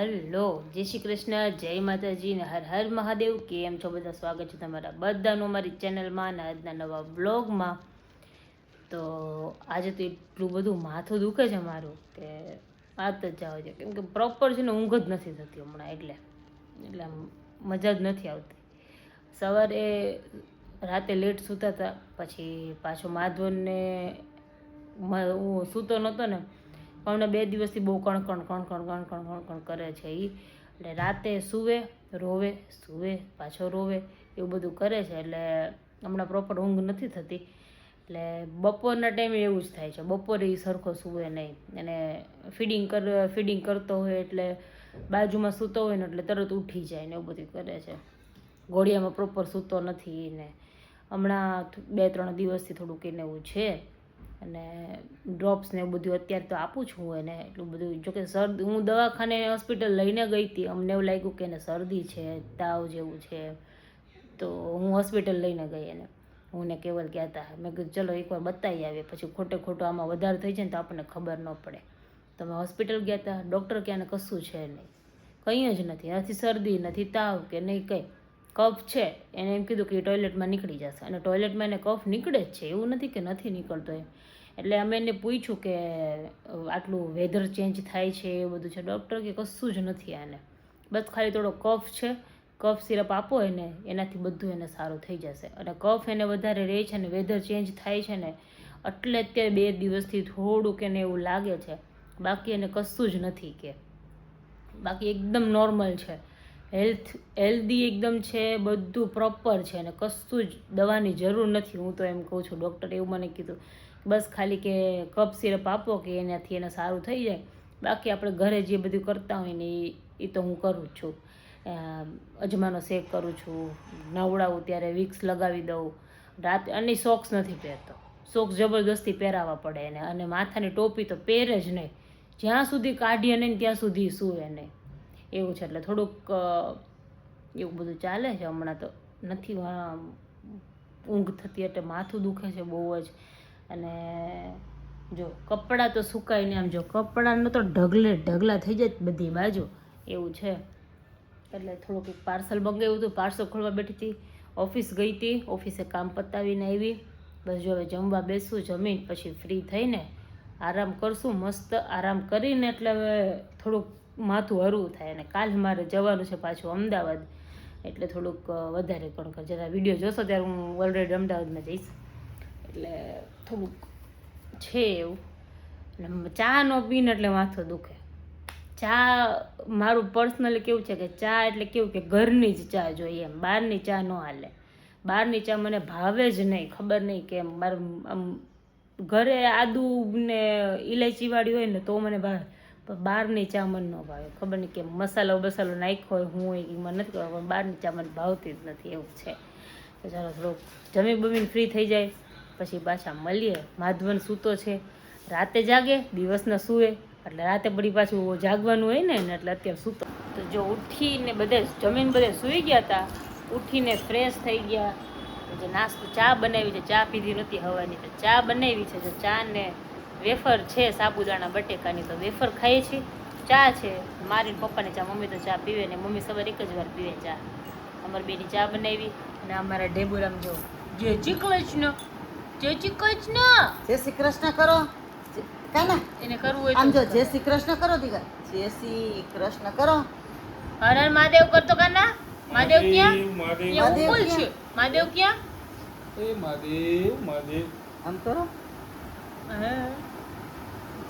Hello, જય શ્રી કૃષ્ણ, જય માતાજી ને હર હર મહાદેવ. કેમ છો બધા? સ્વાગત છે તમારા બધાનું અમારી ચેનલમાં અને આજના નવા બ્લોગમાં. તો આજે તો એટલું બધું માથું દુખે છે મારું કે વાત જ જાવ છે, કેમ કે પ્રોપર છે ને ઊંઘ જ નથી થતી હમણાં, એટલે આમ મજા જ નથી આવતી. સવારે રાતે લેટ સૂતા હતા, પછી પાછો માધવનને હું સૂતો નહોતો ને, હમણાં 2 દિવસથી બહુ કણ કરે છે એ. એટલે રાતે સૂવે, રોવે, સૂવે, પાછો રોવે, એવું બધું કરે છે. એટલે હમણાં પ્રોપર ઊંઘ નથી થતી. એટલે બપોરના ટાઈમે એવું જ થાય છે, બપોરે એ સરખો સૂવે નહીં. અને ફીડિંગ કરતો હોય એટલે બાજુમાં સૂતો હોય ને એટલે તરત ઉઠી જાય ને એવું બધું કરે છે. ઘોડિયામાં પ્રોપર સૂતો નથી ને હમણાં 2-3 દિવસથી થોડુંક એને એવું છે. અને ડ્રોપ્સ ને એવું બધું અત્યારે તો આપું છું એને એટલું બધું. જોકે શરદી, હું દવાખાને હોસ્પિટલ લઈને ગઈ હતી, અમને એવું લાગ્યું કે એને શરદી છે, તાવ જેવું છે, તો હું હોસ્પિટલ લઈને ગઈ એને. હું ને કેવલ ગયા હતા. મેં કીધું ચલો એકવાર બતાવી આવીએ, પછી ખોટું આમાં વધારે થઈ જાય ને તો આપણને ખબર ન પડે. તો અમે હોસ્પિટલ ગયા હતા. ડૉક્ટર કે આને કશું છે નહીં, કંઈ જ નથી શરદી, નથી તાવ કે નહીં કંઈ, કફ છે. એને એમ કીધું કે ટોયલેટમાં નીકળી જશે, અને ટોયલેટમાં એને કફ નીકળે જ છે, એવું નથી કે નથી નીકળતો એમ. એટલે અમે એને પૂછ્યું કે આટલું વેધર ચેન્જ થાય છે એ બધું છે. ડૉક્ટર કે કશું જ નથી આને, બસ ખાલી થોડો કફ છે, કફ સિરપ આપો એને, એનાથી બધું એને સારું થઈ જશે. અને કફ એને વધારે રહે છે ને વેધર ચેન્જ થાય છે ને, એટલે અત્યારે 2 દિવસથી થોડુંક એને એવું લાગે છે. બાકી એને કશું જ નથી, કે બાકી એકદમ નોર્મલ છે, હેલ્ધી એકદમ છે, બધું પ્રોપર છે, અને કશું જ દવાની જરૂર નથી. હું તો એમ કહું છું, ડૉક્ટરે એવું મને કીધું, બસ ખાલી કે કફ સિરપ આપો કે એનાથી એને સારું થઈ જાય. બાકી આપણે ઘરે જે બધું કરતા હોય ને એ તો હું કરું જ છું. અજમાનો શેક કરું છું, નવડાવું ત્યારે વિક્સ લગાવી દઉં રાતે. અને સોક્સ નથી પહેરતો, સોક્સ જબરદસ્તી પહેરાવવા પડે એને. અને માથાની ટોપી તો પહેરે જ નહીં, જ્યાં સુધી કાઢીએ નહીં ત્યાં સુધી સૂવે નહીં, એવું છે. એટલે થોડુંક એવું બધું ચાલે છે હમણાં. તો નથી ઊંઘ થતી એટલે માથું દુખે છે બહુ જ. અને જો કપડાં તો સુકાય ને, આમ જો કપડાંનો તો ઢગલા થઈ જાય બધી બાજુ, એવું છે. એટલે થોડુંક પાર્સલ મંગાવ્યું હતું, પાર્સલ ખોલવા બેઠી હતી. ઓફિસ ગઈ હતી, ઓફિસે કામ પતાવીને આવી. બસ જો હવે જમવા બેસવું, જમીન પછી ફ્રી થઈને આરામ કરશું. મસ્ત આરામ કરીને એટલે હવે થોડુંક માથું હળવું થાય. અને કાલે મારે જવાનું છે પાછું અમદાવાદ, એટલે થોડુંક વધારે જરા વિડીયો જોશો ત્યારે હું ઓલરેડી અમદાવાદમાં જઈશ, એટલે થોડુંક છે એવું. અને ચા ન પીને એટલે માથું દુખે. ચા મારું પર્સનલી કેવું છે કે ચા એટલે કેવું કે ઘરની જ ચા જોઈએ એમ, બહારની ચા ન હાલે. બહારની ચા મને ભાવે જ નહીં, ખબર નહીં કેમ. મારું આમ ઘરે આદુ ને ઇલાયચીવાળી હોય ને તો મને ભાવે, પણ બહારની ચા મને ન ભાવે. ખબર નહીં કેમ, મસાલો નાખ્યો હોય હું હોય એ મને નથી ખબર, પણ બહારની ચા મને ભાવતી જ નથી, એવું છે. તો ચાલો થોડુંક જમી બમીને ફ્રી થઈ જાય પછી પાછા મળીએ. માધવન સૂતો છે, રાતે જાગે, દિવસના સૂવે, એટલે રાતે પડી પાછું જાગવાનું હોય ને, એટલે અત્યારે સૂતો. તો જો ઉઠીને જમીન બધે સૂઈ ગયા હતા, ઉઠીને ફ્રેશ થઈ ગયા. જે નાસ્તો ચા બનાવી છે, ચા પીધી નથી હવાની, તો ચા બનાવી છે. જો ચા ને વેફર છે સાબુદાણા બટેકાની, તો વેફર ખાઈએ છીએ. ચા છે મારી પપ્પાની ચા, મમ્મી તો ચા પીવે ને, મમ્મી સવારે એક જ વાર પીવે ચા. અમારી બેની ચા બનાવી. અને અમારા ડેબુરામ જો જય શ્રી કૃષ્ણ, જય શ્રી કૃષ્ણ, જય શ્રી કૃષ્ણ કરો કાના. એને કરવું હોય આમ તો જો જય શ્રી કૃષ્ણ કરો દીકરા, જય શ્રી કૃષ્ણ કરો. હર હર મહાદેવ કરતો કાના. મહાદેવ ક્યાં? મહાદેવ ઉકુલ છે. મહાદેવ ક્યાં? એ મહાદેવ આમ કરો.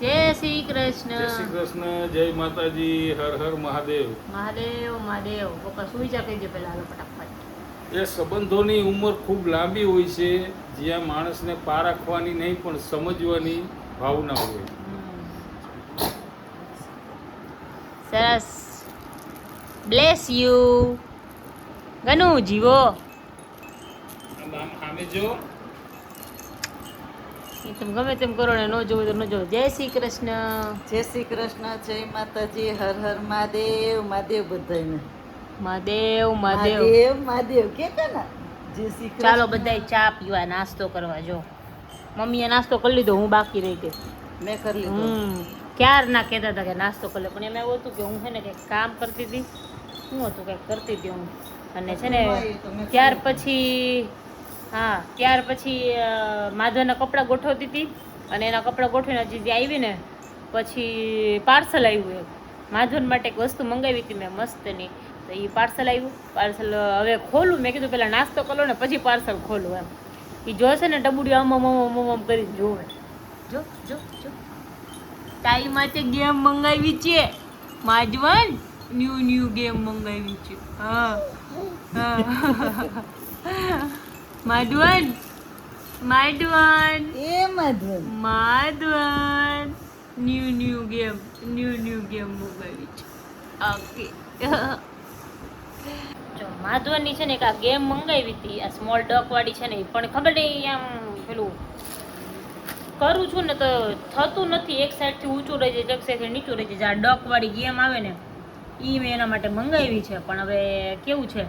જય શ્રી કૃષ્ણ. જય શ્રી કૃષ્ણ, જય માતાજી, હર હર મહાદેવ. મહાદેવ પપ્પા સુઈ જા કહી દે પેલા, હાલો ફટાફટ. એ સંબંધોની ઉંમર ખૂબ લાંબી હોય છે, જ્યાં માણસને પારખવાની નહીં પણ સમજવાની ભાવના હોય. સરસ. Bless you. ગનુ જીવો. આમે જો એ તમે ગમે તેમ કરો ને, ન જોવું તો ન જોવું. જય શ્રી કૃષ્ણ. જય શ્રી કૃષ્ણ, જય માતાજી, હર હર મહાદેવ. મહાદેવ બધાને મહાદેવ. મહાદેવ કે કાના. જય શ્રી કૃષ્ણ. ચાલો બધાય ચા પીવા, નાસ્તો કરવા. જો મમ્મીએ નાસ્તો કરી લીધો, હું બાકી રહી ગઈ. મેં કરી લીધું. ક્યાર ના કહેતા હતા કે નાસ્તો કરી લે, પણ એમાં એવું હતું કે હું છે ને કંઈક કામ કરતી હતી, શું હતું કંઈક કરતી હતી હું, અને છે ને ત્યાર પછી માધવના કપડાં ગોઠવતી હતી, અને એના કપડાં ગોઠવીને હજી આવી ને પછી પાર્સલ આવ્યું એક માધવન માટે એક વસ્તુ મંગાવી હતી મેં મસ્તની, તો એ પાર્સલ આવ્યું. પાર્સલ હવે ખોલું, મેં કીધું પહેલાં નાસ્તો કરો ને પછી પાર્સલ ખોલું એમ. એ જોશે ને ડબુડિયું આમ કરીને જોવે. જો જો જો તારી માટે ગેમ મંગાવી છે માધવન, ન્યુ ગેમ મંગાવી છે. હા માધવન માધવન એ માધવન માધવન ન્યુ ગેમ મંગાવી છે. ઓકે જો માધવનની છે ને એક આ ગેમ મંગાવી હતી, આ સ્મોલ ડક વાળી છે ને, પણ ખબર નહીં આમ પેલું કરું છું ને તો થતું નથી, એક સાઈડથી ઊંચું રહી જાય, એક સાઈડથી નીચું રહી જાય. આ ડક વાળી ગેમ આવે ને એ મેં એના માટે મંગાવી છે, પણ હવે કેવું છે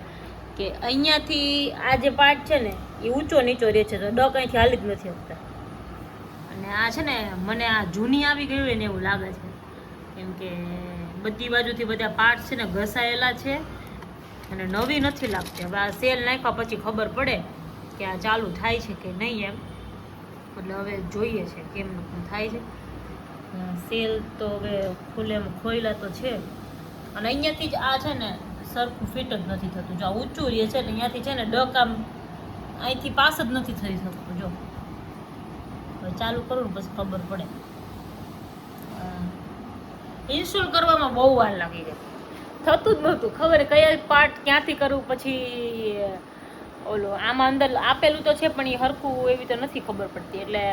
કે અહીંયાથી આ જે પાર્ટ છે ને એ ઊંચો નીચો રહે છે, તો ડક અહીંથી હાલી જ નથી શકતા. અને આ છે ને મને આ જૂની આવી ગયું હોય ને એવું લાગે છે, કેમ કે બધી બાજુથી બધા પાર્ટ છે ને ઘસાયેલા છે અને નવી નથી લાગતી. હવે આ સેલ નાખ્યા પછી ખબર પડે કે આ ચાલુ થાય છે કે નહીં એમ, એટલે હવે જોઈએ છે કેમનું થાય છે. સેલ તો હવે ખોયલા તો છે, અને અહીંયાથી જ આ છે ને સરખું ફિટ જ નથી થતું. જો આ ઊંચું રહે છે ને અહીંયાથી છે ને ડક આમ અહીંથી પાસ જ નથી થઈ શકતું. જો હવે ચાલુ કરું ને પછી ખબર પડે. ઇન્સ્ટોલ કરવામાં બહુ વાર લાગી ગઈ, થતું જ નહોતું, ખબર કયા પાર્ટ ક્યાંથી કરવું. પછી ઓલું આમાં અંદર આપેલું તો છે પણ એ હરખું એવી તો નથી ખબર પડતી, એટલે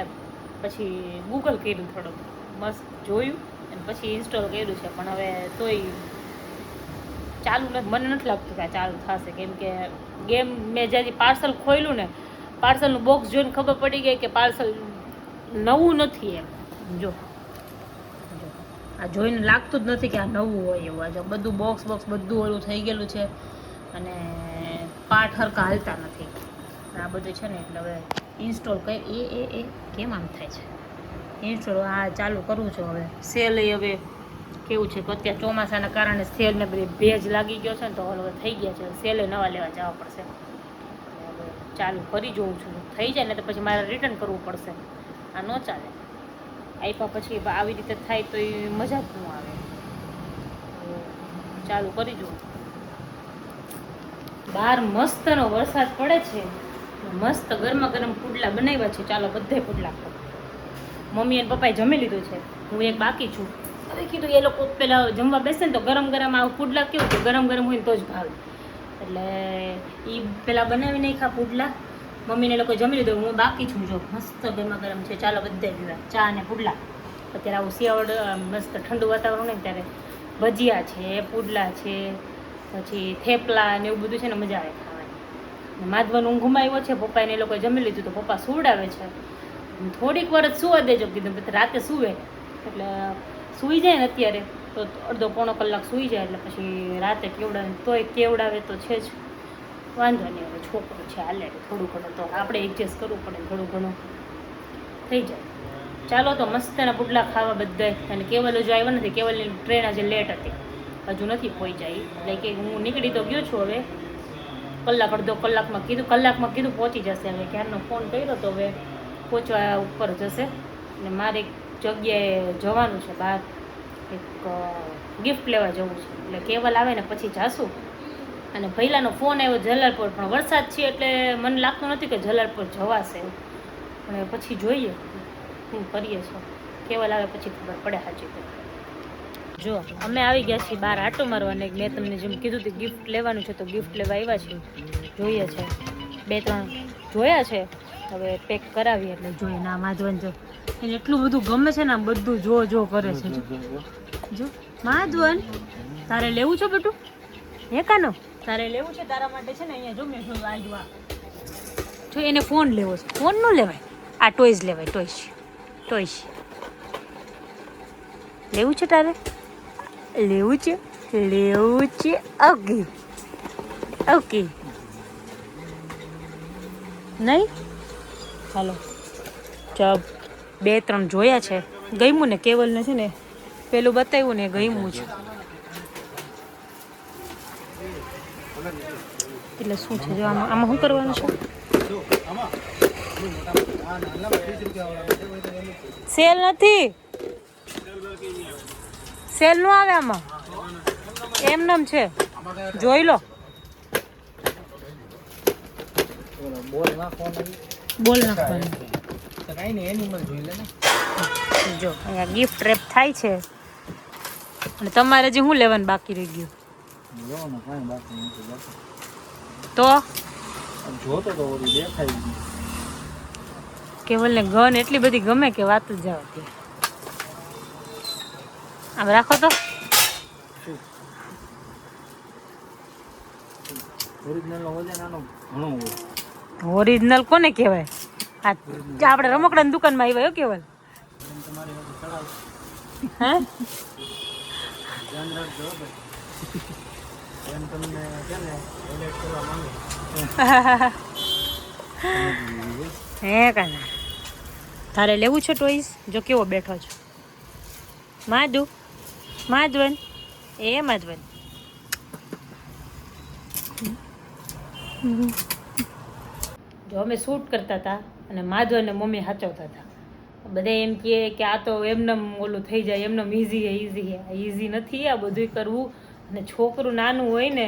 પછી ગૂગલ કર્યું થોડુંક, મસ્ત જોયું અને પછી ઇન્સ્ટોલ કર્યું છે. પણ હવે તોય ચાલુ નથી, મને નથી લાગતું કે આ ચાલુ થશે, કેમ કે ગેમ મેં જ્યાંથી પાર્સલ ખોલ્યું ને પાર્સલનું બોક્સ જોઈને ખબર પડી ગઈ કે પાર્સલ નવું નથી એમ. જો આ જોઈને લાગતું જ નથી કે આ નવું હોય એવું. આ જો બધું બોક્સ બધું ઓલું થઈ ગયેલું છે અને પાર્ટ હરખા હાલતા નથી. આ બધું છે ને એટલે હવે ઇન્સ્ટોલ કરી એ કેમ આમ થાય છે ઇન્સ્ટોલ. આ ચાલુ કરવું છે હવે. સેલ હવે કેવું છે કે અત્યારે ચોમાસાના કારણે સેલને બધી ભેજ લાગી ગયો છે ને, તો હવે થઈ ગયા છે સેલે નવા લેવા જવા પડશે. હવે ચાલુ કરી જોઉં છું, થઈ જાય ને તો પછી મારે રિટર્ન કરવું પડશે. આ ન ચાલે, આપ્યા પછી આવી રીતે થાય તો એ મજા જ ન આવે. ચાલુ કરી જોઉં. બહાર મસ્તનો વરસાદ પડે છે, મસ્ત ગરમા ગરમ પુડલા બનાવ્યા છે. ચાલો બધાય પુડલા ખાઓ. મમ્મી અને પપ્પાએ જમી લીધું છે, હું એક બાકી છું. હવે કીધું એ લોકો પેલા જમવા બેસે ને તો ગરમ ગરમ આ પુડલા કેવું કે ગરમ ગરમ હોય ને તો જ ભાવે, એટલે એ પેલા બનાવી નાખ્યા પુડલા. મમ્મીને લોકો જમી લીધું, હું બાકી છું. જો મસ્ત ગરમા ગરમ છે, ચાલો બધા પીવા ચા અને પુડલા. અત્યારે આવું શિયાળ મસ્ત ઠંડુ વાતાવરણ હોય ને ત્યારે ભજીયા છે, પુડલા છે, પછી થેપલા ને એવું બધું છે ને મજા આવે ખાવાની. માધવન ઊંઘમાં આવ્યો છે, પપ્પાને એ લોકો જમી લીધું તો પપ્પા સુવડાવે છે. થોડીક વાર જ સુવા દેજો કીધું, રાતે સુવે એટલે સૂઈ જાય ને અત્યારે તો અડધો પોણો કલાક સૂઈ જાય, એટલે પછી રાતે કેવડાવે તોય કેવડાવે તો છે જ, વાંધો નહીં. હવે છોકરો છે હાલે થોડું ઘણું તો આપણે એડજસ્ટ કરવું પડે, થોડું ઘણું થઈ જાય. ચાલો તો મસ્તના પુડલા ખાવા બધાય. અને કેવલ હજુ આવ્યો નથી, કેવલની ટ્રેન આજે લેટ હતી, હજુ નથી પહોંચાઈ. એટલે કે હું નીકળી તો ગયો છું, હવે અડધો કલાકમાં કીધું પહોંચી જશે. હવે ક્યારનો ફોન કર્યો તો હવે પહોંચવા ઉપર જશે. અને મારે એક જગ્યાએ જવાનું છે બહાર, એક ગિફ્ટ લેવા જવું છે, એટલે કેવલ આવે ને પછી જાશું. અને પહેલાંનો ફોન આવ્યો જલાલપુર, પણ વરસાદ છે એટલે મને લાગતું નથી કે જલાલપુર જવાશે, પણ પછી જોઈએ શું કરીએ છીએ. કેવલ આવે પછી ખબર પડે સાચી તો. જો અમે આવી ગયા છીએ બહાર આટો મારવાને. મેં તમને જેમ કીધું હતું ગિફ્ટ લેવાનું છે તો ગિફ્ટ લેવા આવ્યા છીએ. જોઈએ છે 2-3 જોયા છે, હવે પેક કરાવીએ એટલે જોઈએ. ના માધવન જો એને એટલું બધું ગમે છે ને, આમ બધું જો કરે છે. જો માધવન તારે લેવું છે બેટું? હે કાનો તારે લેવું છે? તારા માટે છે ને અહીંયા જો મેં જોયું આજવા જો એને ફોન લેવો છે. ફોન ન લેવાય, આ ટોયઝ લેવાય. ટોયઝ લેવું છે તારે? લેવું છે. ઓકે નહીં હાલો. ચબ 2-3 જોયા છે, ગમ્યું ને કેવલને છે ને પેલું બતાવ્યું ને ગમ્યું છે. એટલે શું છે જો આમાં શું કરવાનું છે? સેલ નથી, સેલ નું આવે આમાં, એમનેમ છે, જોઈ લો. બોલ નાખવાનું જો અહીંયા ગિફ્ટ રેપ થાય છે. અને તમારે જે શું લેવાનું બાકી રહી ગયું તો કેવલને ગન એટલી બધી ગમે કે વાત જ જાવ ત્યાં. આમ રાખો તો ઓરિજિનલ કોને કહેવાય? આ આપણે રમકડાની દુકાનમાં આવ્યા કેવલ. હે હે કાના તારે લેવું છે ટોઈસ? જો કેવો બેઠો છો માધવન એ માધવન. જો અમે શૂટ કરતા હતા અને માધવ અને મમ્મી સાચવતા હતા. બધા એમ કહે કે આ તો એમનેમ ઓલું થઈ જાય, એમનેમ ઇઝી નથી આ બધું કરવું. અને છોકરું નાનું હોય ને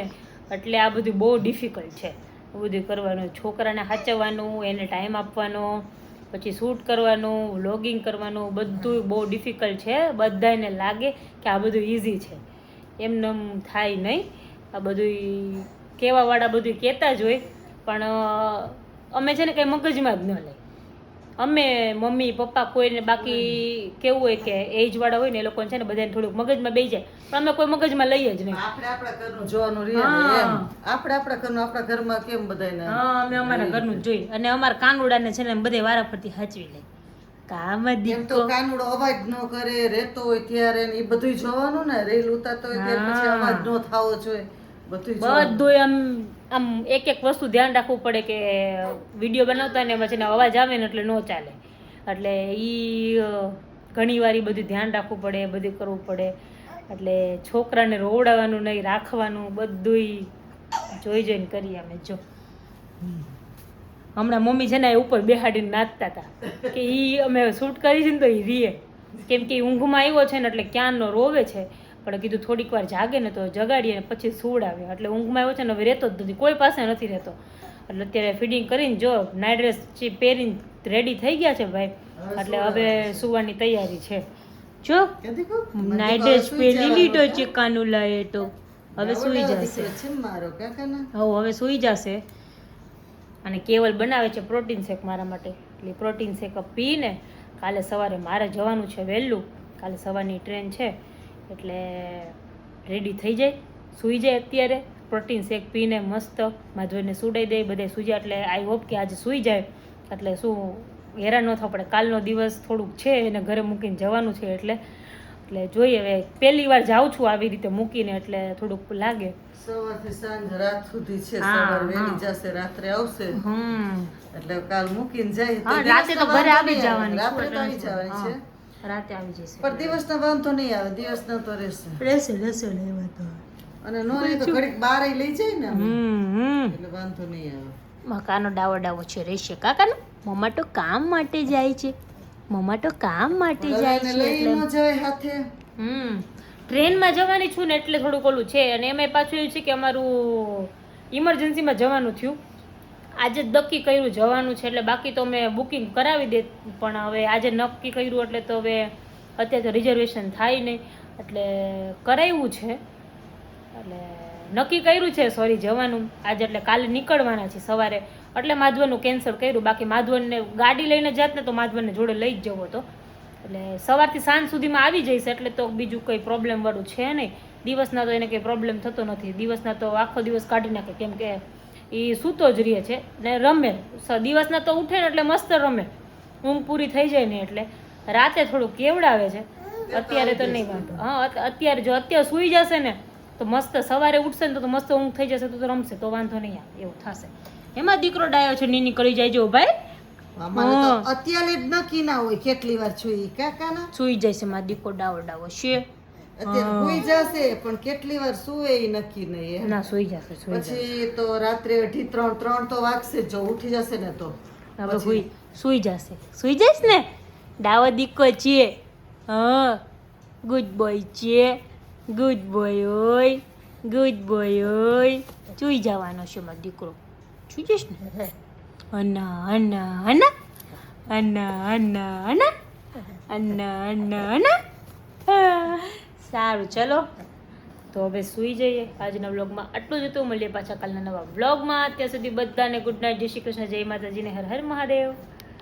એટલે આ બધું બહુ ડિફિકલ્ટ છે બધું કરવાનું. છોકરાને સાચવવાનું, એને ટાઈમ આપવાનો, પછી શૂટ કરવાનું, વ્લોગિંગ કરવાનું, બધું બહુ ડિફિકલ્ટ છે. બધાને લાગે કે આ બધું ઇઝી છે, એમનેમ થાય નહીં. આ બધું કહેવાવાળા બધું કહેતા જ હોય, પણ અમે છે ને કંઈ મગજમાં જ ન લે. અમે મમ્મી પપ્પા કોઈને બાકી કેવું હોય કે એજવાળા હોય ને એ લોકોને છે ને બધાને થોડુંક મગજમાં બેસી જાય, પણ અમે કોઈ મગજમાં લઈએ જ નહીં. આપણે આપણા ઘરનું જોવાનું રહે ને એમ. આપણે આપણા ઘરનું આપણા ઘરમાં કેમ બધાને. હા, અમે અમારા ઘરનું જ જોઈએ. અને અમારા કાનુડાને છે ને બધે વારાફરતી સાચવી લે. કામ એમ તો કાનુડો અવાજ ન કરે, રહેતો હોય ત્યારે એ બધું જોવાનું ને. રેલ ઉતારતો હોય ત્યારે પછી અવાજ ન થવો જોઈએ. બધું આમ એક એક વસ્તુ ધ્યાન રાખવું પડે કે વિડીયો બનાવતા ને એમાં છે ને અવાજ આવે ને એટલે ન ચાલે. એટલે ઘણી વાર બધું ધ્યાન રાખવું પડે, બધું કરવું પડે. એટલે છોકરાને રોવડાવવાનું નહીં, રાખવાનું, બધું જોઈને કરીએ અમે. જો હમણાં મમ્મી છે ને એ ઉપર બેહાડીને નાચતા હતા કે અમે શૂટ કરી છે ને તો એ રીએ, કેમ કે ઊંઘમાં આવ્યો છે ને એટલે ક્યાંનો રોવે છે. પણ કીધું થોડીક વાર જાગે ને તો જગાડીએ ને પછી સુવડાવે. એટલે ઊંઘમાં આવ્યો છે ને હવે રહેતો જ નથી, કોઈ પાસે નથી રહેતો. એટલે અત્યારે ફીડિંગ કરીને જો નાઇટ ડ્રેસ પહેરીને રેડી થઈ ગયા છે ભાઈ. એટલે હવે સુવાની તૈયારી છે. જો નાઇટ ડ્રેસ પહેરી લીધો છે કાનું લાએ તો હવે સુઈ જશે. હવે સુઈ જશે. અને કેવલ બનાવે છે પ્રોટીન શેક મારા માટે. એટલે પ્રોટીન શેક પીને કાલે સવારે મારે જવાનું છે વહેલું. કાલે સવારની ટ્રેન છે એટલે રેડી થઈ જાય, સૂઈ જાય. અત્યારે પ્રોટીન શેક પીને મસ્ત માધવને સુડાઈ દે, બધે સૂઈ જાય. એટલે આઈ હોપ કે આજે સૂઈ જાય એટલે શું હેરાન ન થવું પડે. કાલનો દિવસ થોડુંક છે એને ઘરે મૂકીને જવાનું છે એટલે જોઈએ. હવે પહેલી વાર જાઉં છું આવી રીતે મૂકીને એટલે થોડુંક લાગે. સવારથી સાંજ રાત સુધી છે. સવાર વેલી જશે, રાત્રે આવશે. એટલે કાલ મૂકીને જાય. રાતે તો ઘરે આવી જવાની, રાત્રે તો આવી જવાની છે. રાતે આવી જશે. પણ દિવસનો વાંધો નહીં આવે, દિવસનો તો રહેશે. અને નો નહીં તો ઘડીક બહાર લઈ જાય ને એટલે વાંધો નહીં આવે. મકાનો ડાવો છે રહેશે. કાકાનો મમ્મા તો કામ માટે જાય છે, મમ્મા તો કામ માટે જાય છે. લઈ ન જાય હાથે. ટ્રેનમાં જવાની છું ને એટલે થોડુંક ઓલું છે. અને એમાં પાછું એવું છે કે અમારું ઇમરજન્સીમાં જવાનું થયું. આજે નક્કી કર્યું જવાનું છે એટલે બાકી તો મેં બુકિંગ કરાવી દે. પણ હવે આજે નક્કી કર્યું એટલે તો હવે અત્યારે તો રિઝર્વેશન થાય નહીં એટલે કરાવ્યું છે. એટલે નક્કી કર્યું છે જવાનું આજે. એટલે કાલે નીકળવાના છે સવારે. એટલે માધવનનું કેન્સલ કર્યું. બાકી માધવનને ગાડી લઈને જાત ને તો માધવનને જોડે લઈ જ જવો હતો. એટલે સવારથી સાંજ સુધીમાં આવી જઈશ એટલે તો બીજું કંઈ પ્રોબ્લેમ વાળું છે નહીં. દિવસના તો એને કંઈ પ્રોબ્લેમ થતો નથી. દિવસના તો આખો દિવસ કાઢી નાખે, કેમ કે એ સૂતો જ રહે છે ને રમે. દિવસના તો ઉઠે ને એટલે મસ્ત રમે, ઊંઘ પૂરી થઈ જાય ને એટલે. રાતે થોડું કેવડાવે છે, અત્યારે તો નહીં વાંધો. હા, અત્યારે જો અત્યારે સૂઈ જશે ને તો મસ્ત સવારે ઉઠશે ને તો મસ્ત ઊંઘ થઈ જશે તો રમશે તો વાંધો નહીં આવે એવું થશે. એમાં દીકરો ડાયો છે નીની કરી જાય જો ભાઈ. અમારે તો અત્યારે જ નક્કી ના હોય કેટલી વાર છુઈ કાકાના સુઈ જાય છે મારો દીકરો ડાવો ડાવો છે. અત્યારે સુઈ જશે પણ કેટલી વાર સુવે એ નક્કી નહીં એમ. ના સુઈ જશે સુઈ જશે. પછી તો રાત્રે 2:30 તો વાગશે જ જો ઉઠી જશે ને તો હવે સુઈ જશે. સુઈ જઈશ ને ડાવો દીકો છે. હા ગુડ બોય છે. ગુડ બોય હોય. ગુડ બોય હોય. સુઈ જવાનો છે મારો દીકરો. સુઈ જઈશ ને. અના અના અના અના અના અના અના અના અના. સારું ચલો તો હવે સુઈ જઈએ. આજના વ્લોગમાં આટલું જ હતું. મળીએ પાછા કાલના નવા વ્લોગમાં. ત્યાં સુધી બધાને ગુડ નાઇટ. જય શ્રી કૃષ્ણ. જય માતાજીને હર હર મહાદેવ.